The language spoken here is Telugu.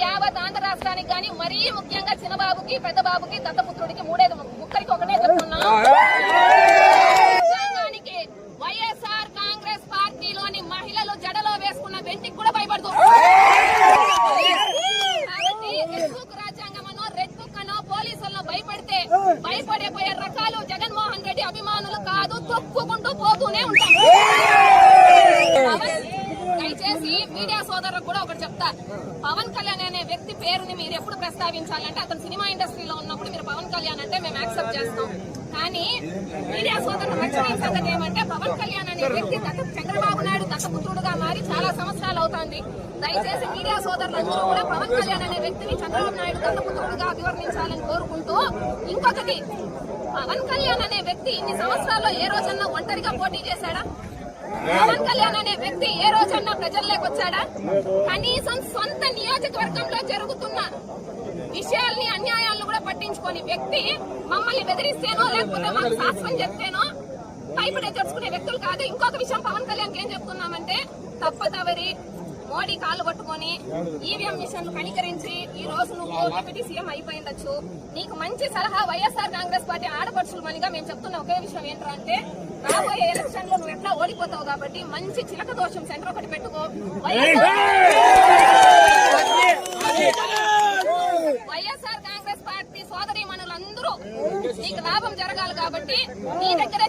యావత్ ఆంధ్ర రాష్ట్రానికి కానీ మరీ ముఖ్యంగా చిన్నబాబుకి పెద్దబాబుకి దత్తపుత్రుడికి ముక్కరికి ఒకటే చెప్తున్నా, రాజ్యాంగానికి వైఎస్ఆర్ కాంగ్రెస్ పార్టీలోని మహిళలు జడలో వేసుకున్న వెంటికి కూడా భయపడదు. కాబట్టి రెడ్ బుక్ రాజ్యాంగం అనో రెడ్ బుక్ అనో పోలీసులను భయపడితే భయపడిపోయే రకాలు జగన్మోహన్ రెడ్డి అభిమానులు కాదు, తొక్కుకుంటూ పోతూనే ఉంటాం. దయచేసి మీడియా సోదరులకు కూడా ఒకటి చెప్తా, పవన్ కళ్యాణ్ అనే వ్యక్తి పేరుని మీరు ఎప్పుడు ప్రస్తావించాలంటే అతను సినిమా ఇండస్ట్రీలో ఉన్నప్పుడు మీరు పవన్ కళ్యాణ్ అంటే మేము యాక్సెప్ట్ చేస్తాం. కానీ మీడియా సోదరులు మర్చిపోయిన సంగతి ఏమంటే పవన్ కళ్యాణ్ అనే వ్యక్తి చంద్రబాబు నాయుడు దత్తపుత్రుడుగా మారి చాలా సంవత్సరాలు అవుతోంది. దయచేసి మీడియా సోదరులందరూ కూడా పవన్ కళ్యాణ్ అనే వ్యక్తిని చంద్రబాబు నాయుడు దత్తపుత్రుడుగా అభివర్ణించాలని కోరుకుంటూ, ఇంకొకటి పవన్ కళ్యాణ్ అనే వ్యక్తి ఇన్ని సంవత్సరాల్లో ఏ రోజన్నా ఒంటరిగా పోటీ చేశాడా? పవన్ కళ్యాణ్ అనే వ్యక్తి ఏ రోజన్నా ప్రజల్లోకి వచ్చాడా? కనీసం సొంత నియోజకవర్గంలో జరుగుతున్న విషయాల్ని అన్యాయాలను కూడా పట్టించుకొని వ్యక్తి మమ్మల్ని బెదిరిస్తేనో లేకపోతే మాకు శాస్త్రం చెప్తేనో భయపడే తెచ్చుకునే వ్యక్తులు కాదు. ఇంకొక విషయం పవన్ కళ్యాణ్ ఏం చెప్తున్నామంటే, తప్పతవరి మోడీ కాళ్ళు పట్టుకొని ఈవీఎం మిషన్లు కనికరించి ఈ రోజు నువ్వు డిప్యూటీ సీఎం అయిపోయిండొచ్చు. నీకు మంచి సలహా వైఎస్ఆర్ కాంగ్రెస్ పార్టీ ఆడపడుచులు మనిగా మేము చెప్తున్న ఒకే విషయం ఏంటంటే, రాబోయే ఎలక్షన్ లో నువ్వు ఎట్లా ఓడిపోతావు కాబట్టి మంచి చిలక దోషం సెంటర్ ఒకటి పెట్టుకో. వైఎస్ఆర్ కాంగ్రెస్ పార్టీ సోదరి మనులందరూ నీకు లాభం జరగాలి కాబట్టి నీ దగ్గర